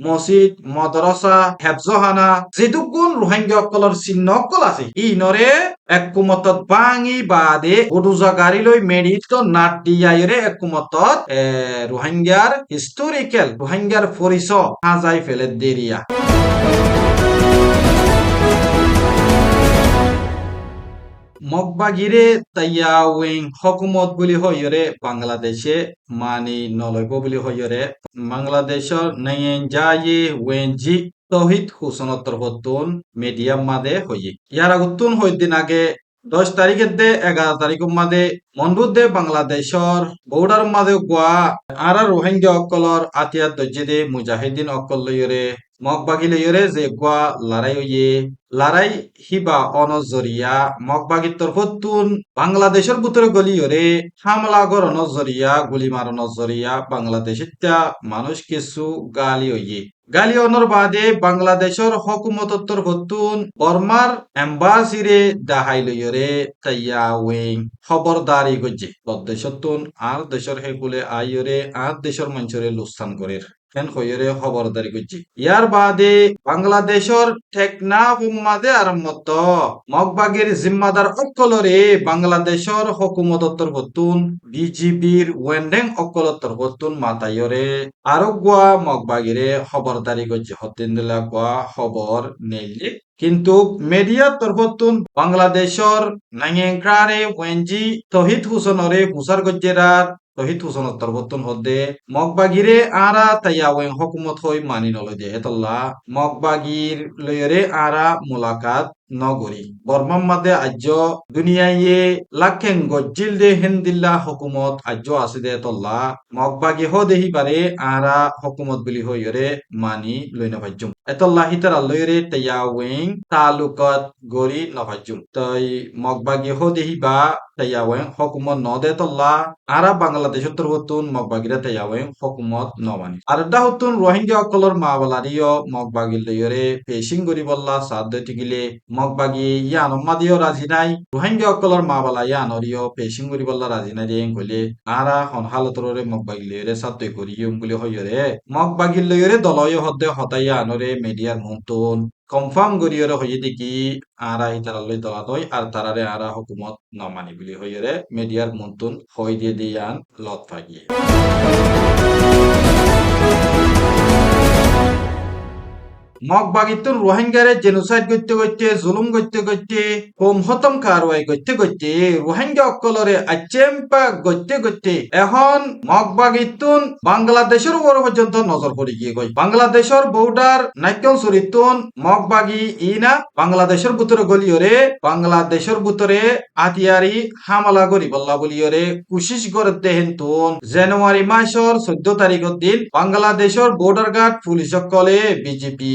মসজিদ মাদ্রাসা হেফজহানা যেটুকুন রোহিঙ্গা অকলর চিহ্ন অকল আছে ইনরে এককুমতত বাঙি বাদে বুডুজা গাড়ি লৈ মেডিত নাট দিয়াইরে এককুমতত রোহিঙ্গার হিস্টোরিক্যাল রোহিঙ্গার পরিচয় হাজাই ফেলে দেরিয়া মগবাগিরে তাইয়া ওয়েং হকুমত বুলি হইরে বাংলাদেশে মানি নলইব বুলি হইরে বাংলাদেশর নাইয়েন জায়ে ওয়েনজি তহিদ হুসনতর হতুন মিডিয়াম মাদে হইয়ে ইয়ার আগুতুন হইদিন আগে 10 তারিখের দে 11 তারিখ মাদে মনবুদ্ধে বাংলাদেশর বৌডার মাদে গোয়া আর রোহিঙ্গা অকলর আতিয়াত দজ্জে মুজাহিদিন অকল লইরে মগবাগি লইরে যে গোয়া লড়াই হইয়ে লড়াই হিবা অনজরিয়া মগবাগিত্তর হতুন বাংলাদেশের ভিতরে গলিয়রে হামলা গর নজরিয়া গুলি মার নজরিয়া বাংলাদেশিত্যা মানুষ কিছু গালি হইয়ে গালি অনর বাদে বাংলাদেশের হকুমতত্তর হতুন বর্মার এম্বাসিরে দাহাই লইরে তাইয়া ওয়েং খবরদারি গজ্জে দেশতুন আর দেশের হেকুলে আইরে আর দেশের মানুষরে লুস্থান করে ফেন হইরে খবরদারি করছি ইয়ার বাদে বাংলাদেশের টেকনা উম্মাদে আরম্ভত মগবাগের জিম্মাদার অকলরে বাংলাদেশের হকুমতত্তর হতুন বিজিবির ওয়েন্ডেং অকলত্তর হতুন মাতাইরে আরো গোয়া মগবাগিরে খবরদারি করছে হতিন দিলা গোয়া খবর নেইলে কিন্তু মিডিয়ার তরফতুন বাংলাদেশের নাঙ্গেংক্রারে ওয়েনজি তহিদ হুসনরে হুসার গজ্জেরার তহিদ হুসনত তরবতন হদে মগবাগিরে আরা তাইয়া ওয়েং হকুমত হই মানি নলয় দে এতল্লা মগবাগির লয়রে আরা মুলাকাত নগরী বর্মাম মাদে আজ্য দুনিয়ায়ে লাখেন গজ্জিল দে হেন্দিল্লা হকুমত আজ্য আছে দে এতল্লা মগবাগি হ দেহি পারে আরা হকুমত বলি হইরে মানি লই নভাজ্যুম এতল্লা হিতার লয়রে তাইয়া ওয়েং তালুকত গরি নভাজ্যুম তাই মগবাগি হ দেহি বা তাইয়া ওয়েং হকুমত ন দে তল্লা আরা বাংলাদেশ হতুন মগবাগিরা তাইয়া ওয়েং হকুমত নমানি আর দা হতুন রোহিঙ্গা অকলর মাওলারিও মগবাগি লয়রে পেশিং গরি বল্লা সাদ টিকিলে মগবাগি ইয়ান মাদিও রাজি নাই রোহিঙ্গা অকলর মাওলা ইয়ানরিও পেশিং গরি বল্লা রাজি নাই রেং কইলে আরা হন হালতরে মগবাগি লয়রে সাতই করিয়ম বলি হইরে মগবাগি লয়রে দলয় হদে হতাইয়া আনরে মিডিয়ার মন্তন কনফার্ম করিয়রে হইয়ে দেখি আরা হিতারালয় দলাতই আর তারারে আরা হুকুমত নমানি বলি হইরে মিডিয়ার মন্তন হই দিয়ে দিয়ান লত ফাগিয়ে মগবাগিতুন রোহিঙ্গারে জেনোসাইড করতে করতে জুলুম করতে করতে হোম হতম কারওয়াই করতে করতে রোহিঙ্গা অকলরে আচেম্পা করতে করতে এখন মগবাগিতুন বাংলাদেশের উপর পর্যন্ত নজর পড়ে গিয়ে গই বাংলাদেশের বর্ডার নাইকন চরিতুন মগবাগি ইনা বাংলাদেশের ভিতরে গলিয়রে বাংলাদেশের ভিতরে আতিয়ারি হামলা করি বল্লা বলিয়রে কুশিশ করতে হেনতুন জানুয়ারি মাসের 14 তারিখের দিন বাংলাদেশের বর্ডার গার্ড পুলিশ সকলে বিজেপি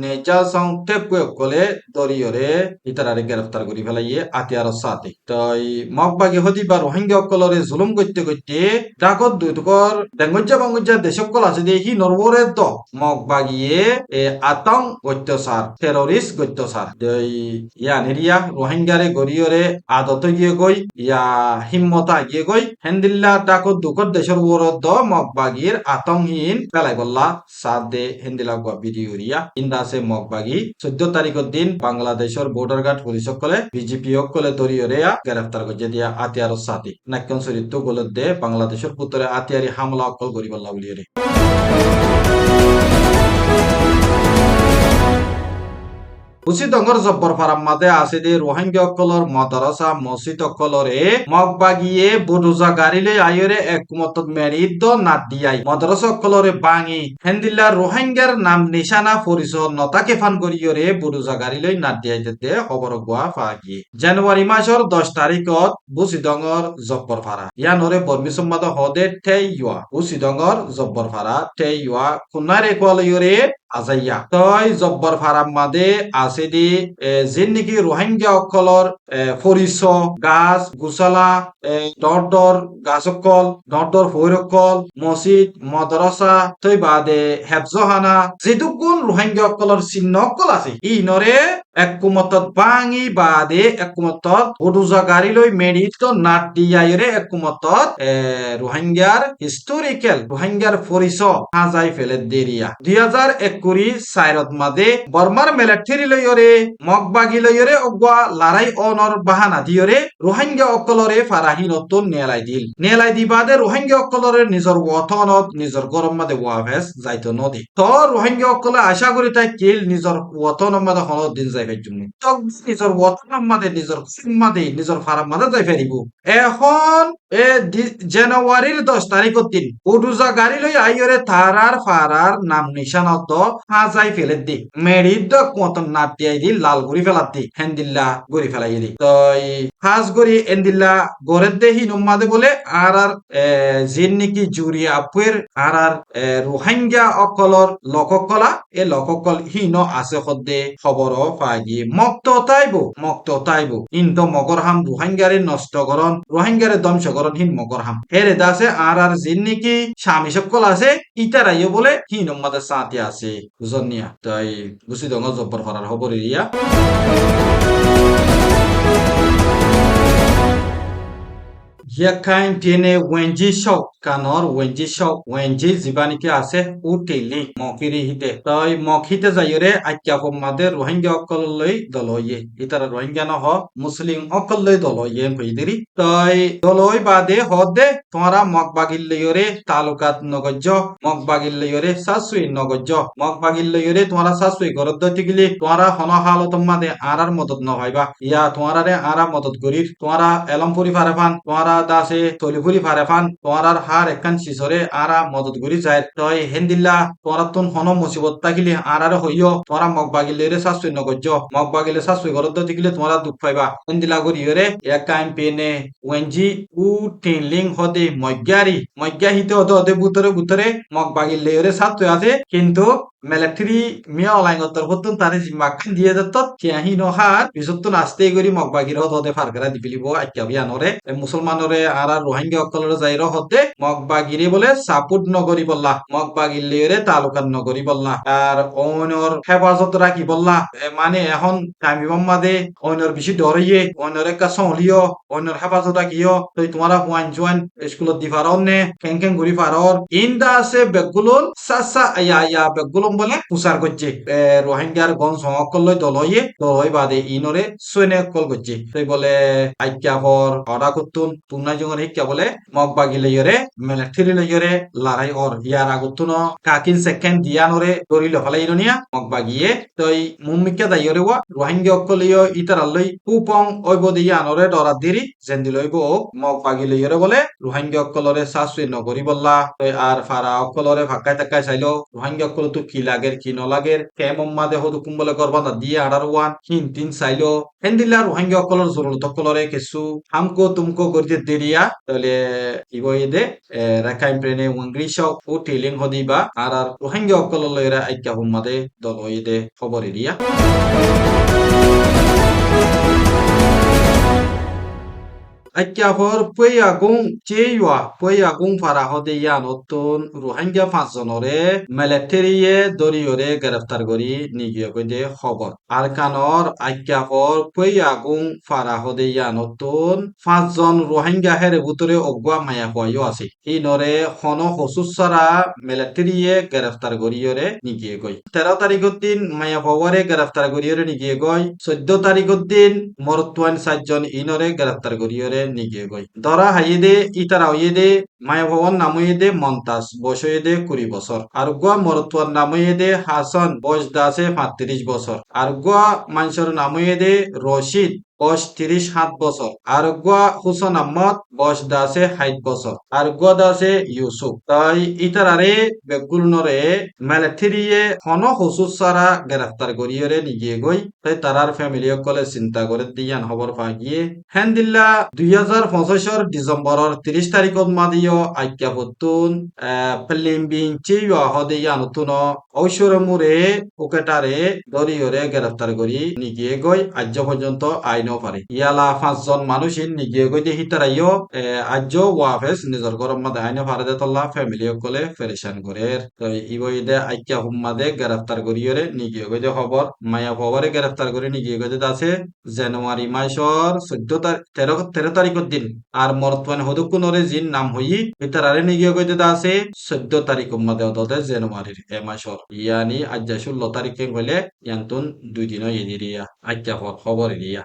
নেচা সংতে কলে দরিয়রে ইতারারে গ্রেফতার করি ফেলাইয়ে আতিয়ার সাথে তাই মগবাগি হদি বা রোহিঙ্গা অকলরে জুলুম করতে করতে ডাকত দুইটুকর ডেঙ্গজ্জা বাঙ্গজ্জা দেশকল আছে দিয়ে হি নরবরে দ মগবাগিয়ে আতং অত্যাচার টেররিস্ট অত্যাচার ইয়া নেরিয়া রোহিঙ্গারে গরিয়রে আদত গিয়ে গই ইয়া হিম্মতা গিয়ে গই হেন্দিল্লা ডাকত দুকর দেশের উপর দ মগবাগির আতংহীন পেলাই বললা সাথ দে হেন্দিলা ভিডিও ইন্দা আছে মগবাগি 14 তারিখের দিন বাংলাদেশের বর্ডার গার্ড পুলিশ সকলে বিজেপি সকলে দরিয়রে গ্রেফতার করছে দিয়া আতিয়ার সাথে নাক্যন চরিত্র গোলত দে বাংলাদেশের পুত্রে আতিয়ারি হামলা অকল করিব বলিয়ে উচিতঙ্গর জব্বর ফারাম মাদে আছে দে রোহিঙ্গা অকলর মাদ্রাসা মসজিদ অকলরে মগবাগিয়ে বুডুজা গাড়িলে আইরে একমত মেরিদ নাট দিয়াই মাদ্রাসা অকলরে বাঙি হেন্দিল্লা রোহিঙ্গার নাম নিশানা পরিচয় নতাকে ফান করিয়রে বুডুজা গাড়িলে নাট দিয়াইতে খবর গোয়া ফাগি জানুয়ারি মাসের 10 তারিখত বুচিদঙ্গর জব্বর ফারা ইয়ানরে বর্মি সম্বাদ হদে ঠেই ইয়া বুচিদঙ্গর জব্বর ফারা ঠেই ইয়া কুনারে কোয়ালয়রে আজাইয়া তই জব্বর ফারাম মাদে আছে দি যেন নেকি রোহিঙ্গা অকলর ফরিস গাছ গুছালা দর দর গাছকল দর দর ফৈরকল মসজিদ মদরসা তৈ বাদে হেফজহানা যেটুকুন রোহিঙ্গা অকলর চিহ্ন অকল আছে ই নরে এককুমতত বাঙি বাদে এককুমতত ওডুজা গাড়ি লৈ মেডিত নাট দিয়াইরে এককুমতত রোহিঙ্গার হিস্টোরিক্যাল রোহিঙ্গার পরিচয় হাজাই ফেলে দেরিয়া 2021 মাদে বর্মার মিলিটারি লইরে মগবাগি লইরে অগবা লড়াই অনর বাহানা দিয়রে রোহিঙ্গা অকলরে ফারাহি নতুন নেলাই দি বাদে রোহিঙ্গা অকলরে নিজর ওতনত নিজর গরম মাদে ওয়াভেস যাইতো নদী তো রোহিঙ্গা অকলে আশা করি তাই কিল নিজর ওতন মাদে হল দিন যাই ফেজুনি তো নিজর ওতন মাদে নিজর মাদে নিজর ফারাম মাদে যাই ফেরিব এখন জানুয়ারির 10 তারিখের দিন উডুজা গাড়ি লই আইয়রে তারার ফারার নাম নিশানত হাজাই ফেলে দি মেরিদ মতন নাট দিয়াই দি লাল গুড়ি ফেলাত দি হেন্দিল্লা গুড়ি ফেলাই দি তো হাজ গড়ি এন্দিল্লা গড়ের দে হি নুম্মাদে বলে আর জিন নাকি জুরি আপুয়ের আর রোহিঙ্গা অকলর লোককলা এ লোককল হিন আছে সদ্দে খবর পাগি মক্ত তাইব ইন্ত মগরহাম রোহিঙ্গারে নষ্ট করন রোহিঙ্গারে ধ্বংস করন হিন মগরহাম হেরে দাসে আর জিন নাকি স্বামী সকল আছে ইতারাইও বলে হিন উম্মাদের সাথে আছে বুঝনিয়া তাই গুছি দঙ্গ জব্বর করার খবর ইয়া Yakan tiene wenji shok kanor wenji জিবানিকে আছে উটিলি মকিরি হিতে তই মকিতে যাইরে আজ্ঞা মাদে রোহিঙ্গা অকল লই দলয়ে ইতারা রোহিঙ্গা নহ মুসলিম অকল লই দলয়ে কইদিরি তই দলই বাদে হদে তোরা মগবাগিল লইরে তালুকাত নগজ্য মগবাগিল লইরে সাসুই নগজ্য মগবাগিল লইরে তোরা সাসুই গরদ দতিগিলি তোরা হন হালত মাদে আরার মদত নহইবা ইয়া তোরা রে আরা মদত গরির তোরা এলমপুরি ফারেফান তোরা দাসে তলিপুরি ফারেফান তোরার হার একখান শিশরে আরা মদত গরি যায় তই হেন্দিল্লা তোরা তুন হন মুসিবত তাকিলি আরারে হইও তোরা মগবাগিলে রে শাশুই নগজ্য মগবাগিলে শাশুই গরদ দিগিলে তোরা দুঃখ পাইবা হেন্দিল্লা গরিয়রে এক কাইম পেনে ওয়েনজি উ টিনলিং হদে মজ্ঞা হিতে হদে বুতরে মগবাগিলে রে শাশুই আছে কিন্তু মিলিটারি মিয়া অলাইঙ্গতর হতুন তারে জিম্মাখান দিয়ে দত্ত কিয়াহি নহার পিছতন আস্তে করি মগবাগির হদে ফারকারা দিবিলিব আজ্ঞা বিয়ানরে মুসলমানরে আর রোহিঙ্গা অকলরে যাইর হতে মগবাগিরে বলে সাপুট নগরী বললা মগবাগিরে তালুকাত নগরী বললা আর অনর হেফাজত রাখি বললা মানে এখন টাইমি মাদে অনর বেশি ডরিয়ে অনর একটা সহলিও অনর হেফাজত রাখিও তুই তোমারা হুয়ান জুয়ান স্কুলত দি ফারন নে কেং ঘুরি ফারর ইন্দা আছে বেগুলুন সাসা আয়া বেগুলুন বলে পুসার করছে রোহিঙ্গার গঞ্জ সকল দলই বাদে ইনরে সৈন্য কল করছে তুই বলে আজ্ঞা হর অর্ডা করতুন তুমনা জঙ্গল শিক্ষা বলে মগবাগি লইরে মিলিটারি লইরে লড়াই অর ইয়ার আগুতুন কাকিন সেকেন্ড দিয়ানরে দরিল ফলাই নিয়া মগবাগিয়ে তই মুম্মিকা দাইরে ওয়া রোহিঙ্গা অকলিও ইতারালই পুপং ওইব দিয়ানরে ডরা দিরি জেন্দি লইব মগবাগি লইরে বলে রোহিঙ্গা অকলরে সাসুই নগরি বললা তই আর ফারা অকলরে ফাঁকায় টাকায় চাইলো রোহিঙ্গা অকল তো কি লাগের কি নলাগের কে মম্মাদে হদু কুম্বলে করবানা দিয়ে আড়ার ওয়ান হিন তিন চাইলো হেন্দিল্লা রোহিঙ্গা অকলর জরুরত অকলরে কিছু হামকো তুমকো গরিতে দেরিয়া তাহলে ইবইদে রাখাইন প্রেনে ওয়াংগ্রিশক ও টিলিং হদিবা আর রোহিঙ্গা অকলরে আইক্যা হুম্মাদে দলইদে খবর area Akyafar Puyagung Farahode Yanotun Rohingya Fansonore Military Doriore Graftar Gori Nigioge Hobor Arkanor Akyafar Puyagung Farahode Yanotun Fanson Rohingya Herebutore Ogwa Mayahoyoasi Inore Hono Hosusara Military Graftar Goriore Nigiegoi 13 তারিখদিন মায়াভবরে গ্রেফতার করিয়রে নিগিয়েগই 14 তারিখদিন মরতুয়ান 7 জন ইনরে গ্রেফতার করিয়রে নিগিয়েগই ধরা হাইয়েদে ইতারা হইয়েদে মায়াভবন নামইয়েদে মন্তাজ বয়সইয়েদে 20 বছর আর গোয়া মরতুয়ান নামইয়েদে হাসান বয়স দাসে 35 বছর আর গোয়া মানসর নামইয়েদে রশিদ বয়স 37 বছর। আরোগ্য হুসন আহমদ বয়স দাসে 60 বছর। আরোগ্য দাসে ইউসুফ। তাই ইতারারে বেগুলনরে মেলেথিরিয়ে হন হুসুস সারা গ্রেফতার করিয়রে নিগিয়ে গই। তাই তারার ফ্যামিলি সকলে চিন্তা করে দিয়ান খবর পাই গিয়ে হেন্দিল্লা 2025 ডিসেম্বরের 30 তারিখত মাদিও আইক্যা পত্তুন ফিল্ম বিঞ্চি হদিয়া নতুন ঐশ্বরমুরে ওকেটারে দরিয়রে গ্রেফতার করি নিগিয়ে গই আজ পর্যন্ত আইনও পারে ইয়ালা 5 জন মানুষ নিগিয়ে গই দেখি তারাইও আজ ওয়াফেস নিজের গরম মাদে আইনও পারে দে তল্লা ফ্যামিলি সকলে পেরেশান করে তো ইবইদে আইক্যা হুম্মাদে গ্রেফতার করিয়রে নিগিয়ে গই দে খবর মায়া খবরে গ্রেফতার করে নিগিয়ে গই আছে জানুয়ারি মাসর 13 তারিখের দিন আর মরতমান হদুকুনরে জিন নাম হই ইতারারে নিগিয়ে গই আছে 14 তারিখ মধ্যে অততে জানুয়ারির এ মাসর ইয়ানি আজ 16 তারিখে হইলে ইয়ান্তুন 2 দিন এদিরিয়া আজ্ঞা খবর এরিয়া